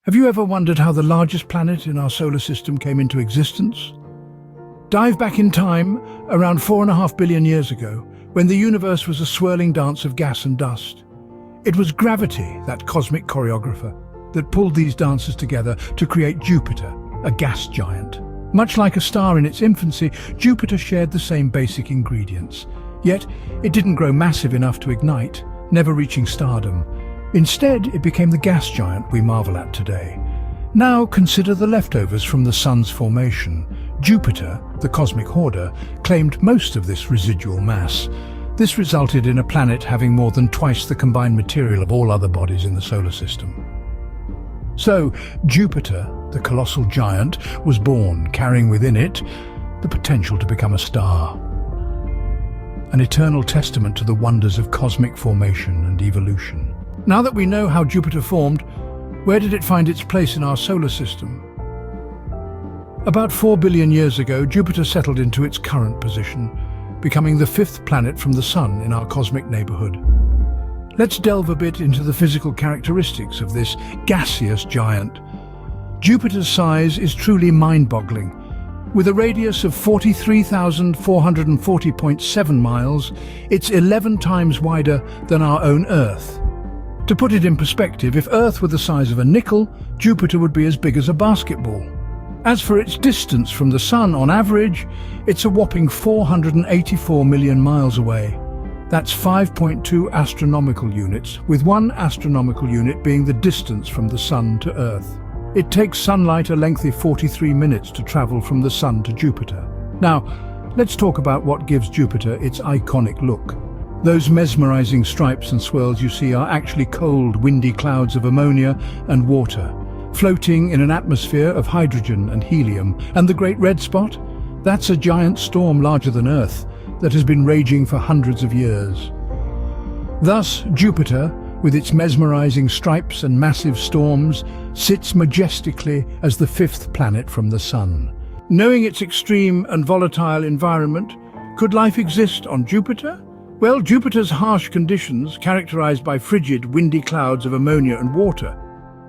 Have you ever wondered how the largest planet in our solar system came into existence? Dive back in time, around 4.5 billion years ago, when the universe was a swirling dance of gas and dust. It was gravity, that cosmic choreographer, that pulled these dances together to create Jupiter, a gas giant. Much like a star in its infancy, Jupiter shared the same basic ingredients. Yet, it didn't grow massive enough to ignite, never reaching stardom. Instead, it became the gas giant we marvel at today. Now consider the leftovers from the Sun's formation. Jupiter, the cosmic hoarder, claimed most of this residual mass. This resulted in a planet having more than twice the combined material of all other bodies in the solar system. So, Jupiter, the colossal giant, was born, carrying within it the potential to become a star. An eternal testament to the wonders of cosmic formation and evolution. Now that we know how Jupiter formed, where did it find its place in our solar system? About 4 billion years ago, Jupiter settled into its current position, becoming the fifth planet from the Sun in our cosmic neighborhood. Let's delve a bit into the physical characteristics of this gaseous giant. Jupiter's size is truly mind-boggling. With a radius of 43,440.7 miles, it's 11 times wider than our own Earth. To put it in perspective, if Earth were the size of a nickel, Jupiter would be as big as a basketball. As for its distance from the Sun, on average, it's a whopping 484 million miles away. That's 5.2 astronomical units, with 1 astronomical unit being the distance from the Sun to Earth. It takes sunlight a lengthy 43 minutes to travel from the Sun to Jupiter. Now, let's talk about what gives Jupiter its iconic look. Those mesmerizing stripes and swirls you see are actually cold, windy clouds of ammonia and water, floating in an atmosphere of hydrogen and helium. And the Great Red Spot? That's a giant storm larger than Earth that has been raging for hundreds of years. Thus, Jupiter, with its mesmerizing stripes and massive storms, sits majestically as the fifth planet from the Sun. Knowing its extreme and volatile environment, could life exist on Jupiter? Well, Jupiter's harsh conditions, characterized by frigid, windy clouds of ammonia and water,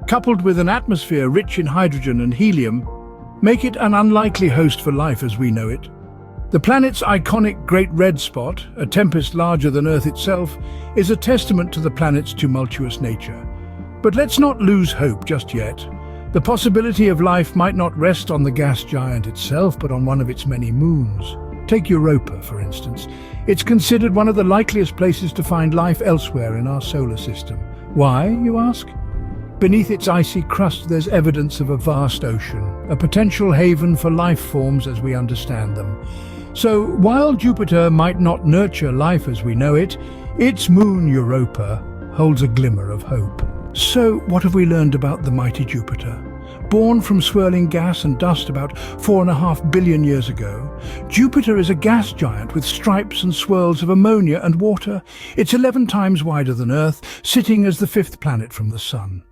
coupled with an atmosphere rich in hydrogen and helium, make it an unlikely host for life as we know it. The planet's iconic Great Red Spot, a tempest larger than Earth itself, is a testament to the planet's tumultuous nature. But let's not lose hope just yet. The possibility of life might not rest on the gas giant itself, but on one of its many moons. Take Europa, for instance. It's considered one of the likeliest places to find life elsewhere in our solar system. Why, you ask? Beneath its icy crust, there's evidence of a vast ocean, a potential haven for life forms as we understand them. So, while Jupiter might not nurture life as we know it, its moon Europa holds a glimmer of hope. So, what have we learned about the mighty Jupiter? Born from swirling gas and dust about 4.5 billion years ago, Jupiter is a gas giant with stripes and swirls of ammonia and water. It's 11 times wider than Earth, sitting as the fifth planet from the Sun.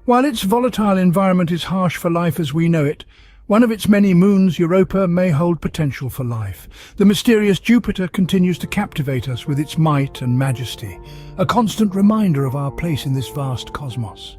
While its volatile environment is harsh for life as we know it, one of its many moons, Europa, may hold potential for life. The mysterious Jupiter continues to captivate us with its might and majesty, a constant reminder of our place in this vast cosmos.